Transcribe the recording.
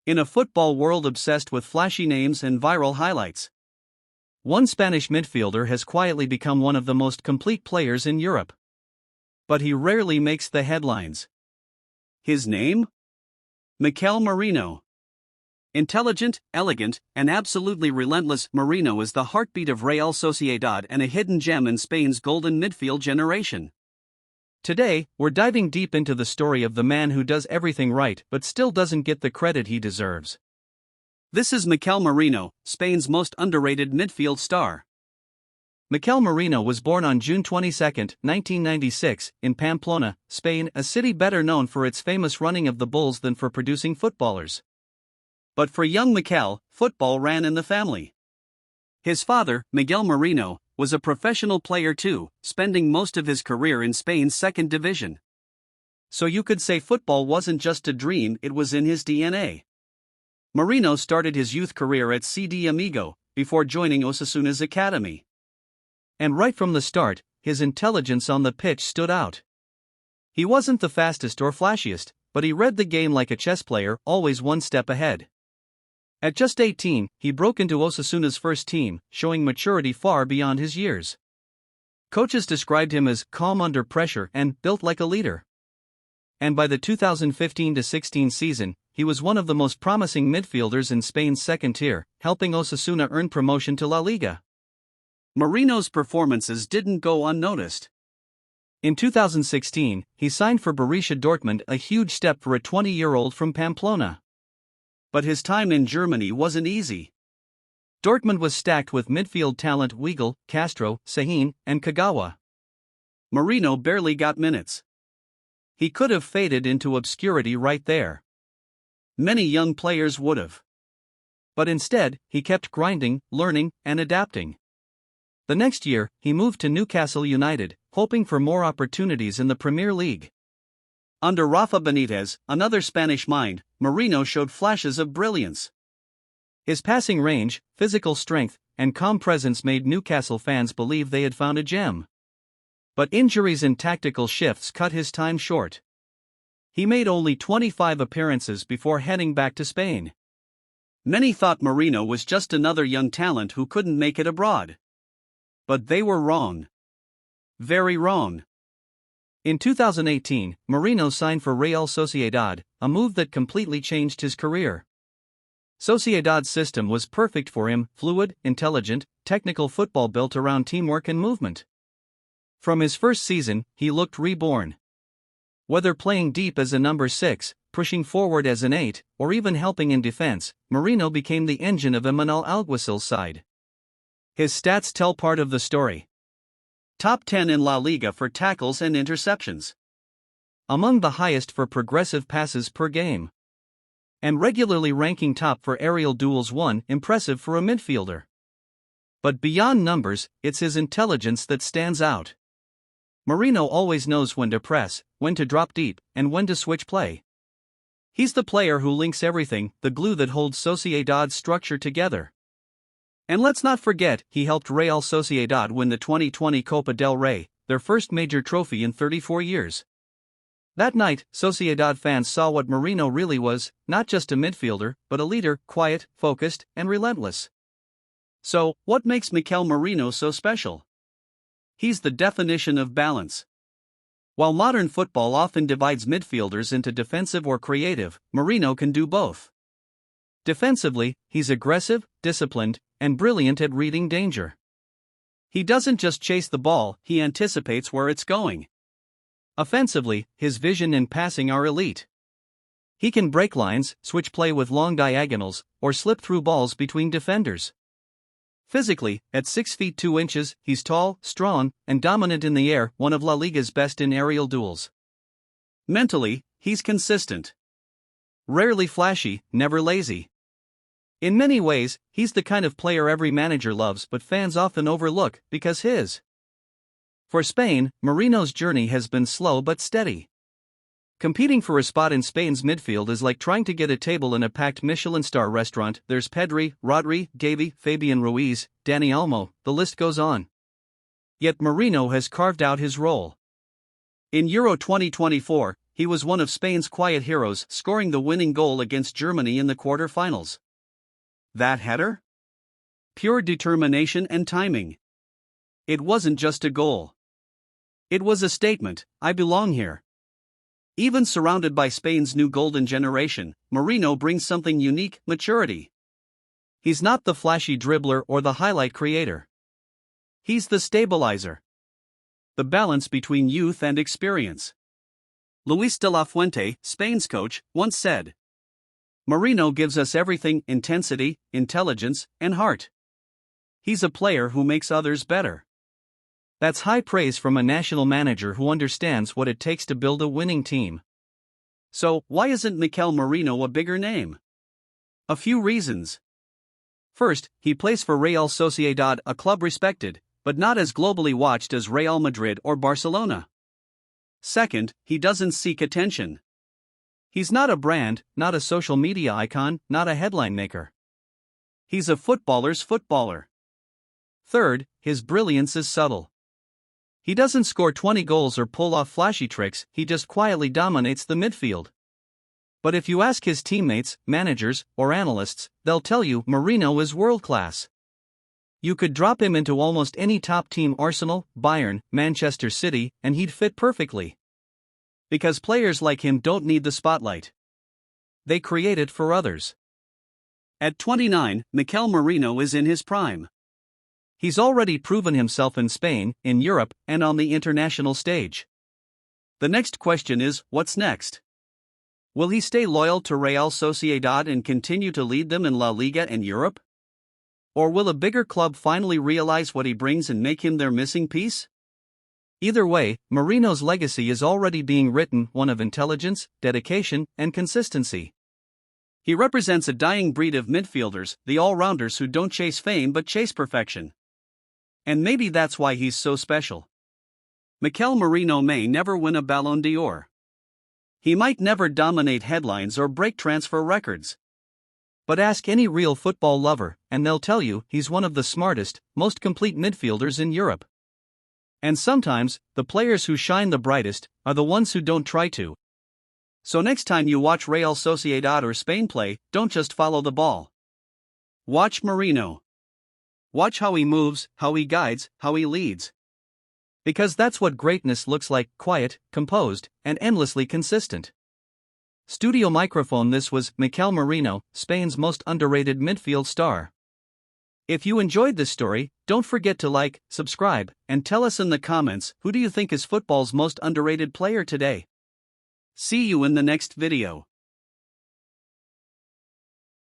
In a football world obsessed with flashy names and viral highlights, one Spanish midfielder has quietly become one of the most complete players in Europe. But he rarely makes the headlines. His name? Mikel Merino. Intelligent, elegant, and absolutely relentless, Merino is the heartbeat of Real Sociedad and a hidden gem in Spain's golden midfield generation. Today, we're diving deep into the story of the man who does everything right but still doesn't get the credit he deserves. This is Mikel Merino, Spain's most underrated midfield star. Mikel Merino was born on June 22, 1996, in Pamplona, Spain, a city better known for its famous running of the bulls than for producing footballers. But for young Mikel, football ran in the family. His father, Miguel Merino, was a professional player too, spending most of his career in Spain's second division. So you could say football wasn't just a dream, it was in his DNA. Merino started his youth career at CD Amigo, before joining Osasuna's academy. And right from the start, his intelligence on the pitch stood out. He wasn't the fastest or flashiest, but he read the game like a chess player, always one step ahead. At just 18, he broke into Osasuna's first team, showing maturity far beyond his years. Coaches described him as calm under pressure and built like a leader. And by the 2015-16 season, he was one of the most promising midfielders in Spain's second tier, helping Osasuna earn promotion to La Liga. Merino's performances didn't go unnoticed. In 2016, he signed for Borussia Dortmund, a huge step for a 20-year-old from Pamplona. But his time in Germany wasn't easy. Dortmund was stacked with midfield talent Weigl, Castro, Sahin, and Kagawa. Merino barely got minutes. He could have faded into obscurity right there. Many young players would have. But instead, he kept grinding, learning, and adapting. The next year, he moved to Newcastle United, hoping for more opportunities in the Premier League. Under Rafa Benitez, another Spanish mind, Merino showed flashes of brilliance. His passing range, physical strength, and calm presence made Newcastle fans believe they had found a gem. But injuries and tactical shifts cut his time short. He made only 25 appearances before heading back to Spain. Many thought Merino was just another young talent who couldn't make it abroad. But they were wrong. Very wrong. In 2018, Merino signed for Real Sociedad, a move that completely changed his career. Sociedad's system was perfect for him, fluid, intelligent, technical football built around teamwork and movement. From his first season, he looked reborn. Whether playing deep as a number 6, pushing forward as an 8, or even helping in defense, Merino became the engine of Emmanuel Alguacil's side. His stats tell part of the story. Top 10 in La Liga for tackles and interceptions. Among the highest for progressive passes per game. And regularly ranking top for aerial duels won, impressive for a midfielder. But beyond numbers, it's his intelligence that stands out. Merino always knows when to press, when to drop deep, and when to switch play. He's the player who links everything, the glue that holds Sociedad's structure together. And let's not forget, he helped Real Sociedad win the 2020 Copa del Rey, their first major trophy in 34 years. That night, Sociedad fans saw what Merino really was, not just a midfielder, but a leader, quiet, focused, and relentless. So, what makes Mikel Merino so special? He's the definition of balance. While modern football often divides midfielders into defensive or creative, Merino can do both. Defensively, he's aggressive, disciplined, and brilliant at reading danger. He doesn't just chase the ball, he anticipates where it's going. Offensively, his vision and passing are elite. He can break lines, switch play with long diagonals, or slip through balls between defenders. Physically, at 6 feet 2 inches, he's tall, strong, and dominant in the air, one of La Liga's best in aerial duels. Mentally, he's consistent. Rarely flashy, never lazy. In many ways, he's the kind of player every manager loves but fans often overlook because his. For Spain, Merino's journey has been slow but steady. Competing for a spot in Spain's midfield is like trying to get a table in a packed Michelin star restaurant. There's Pedri, Rodri, Gavi, Fabian Ruiz, Dani Olmo, the list goes on. Yet Merino has carved out his role. In Euro 2024, he was one of Spain's quiet heroes, scoring the winning goal against Germany in the quarter-finals. That header? Pure determination and timing. It wasn't just a goal. It was a statement: I belong here. Even surrounded by Spain's new golden generation, Merino brings something unique: maturity. He's not the flashy dribbler or the highlight creator. He's the stabilizer. The balance between youth and experience. Luis de la Fuente, Spain's coach, once said, "Merino gives us everything: intensity, intelligence, and heart. He's a player who makes others better." That's high praise from a national manager who understands what it takes to build a winning team. So, why isn't Mikel Merino a bigger name? A few reasons. First, he plays for Real Sociedad, a club respected, but not as globally watched as Real Madrid or Barcelona. Second, he doesn't seek attention. He's not a brand, not a social media icon, not a headline maker. He's a footballer's footballer. Third, his brilliance is subtle. He doesn't score 20 goals or pull off flashy tricks, he just quietly dominates the midfield. But if you ask his teammates, managers, or analysts, they'll tell you Merino is world-class. You could drop him into almost any top team: Arsenal, Bayern, Manchester City, and he'd fit perfectly. Because players like him don't need the spotlight. They create it for others. At 29, Mikel Merino is in his prime. He's already proven himself in Spain, in Europe, and on the international stage. The next question is, what's next? Will he stay loyal to Real Sociedad and continue to lead them in La Liga and Europe? Or will a bigger club finally realize what he brings and make him their missing piece? Either way, Merino's legacy is already being written, one of intelligence, dedication, and consistency. He represents a dying breed of midfielders, the all-rounders who don't chase fame but chase perfection. And maybe that's why he's so special. Mikel Merino may never win a Ballon d'Or. He might never dominate headlines or break transfer records. But ask any real football lover, and they'll tell you he's one of the smartest, most complete midfielders in Europe. And sometimes, the players who shine the brightest are the ones who don't try to. So next time you watch Real Sociedad or Spain play, don't just follow the ball. Watch Merino. Watch how he moves, how he guides, how he leads. Because that's what greatness looks like: quiet, composed, and endlessly consistent. Studio microphone. This was Mikel Merino, Spain's most underrated midfield star. If you enjoyed this story, don't forget to like, subscribe, and tell us in the comments, who do you think is football's most underrated player today? See you in the next video.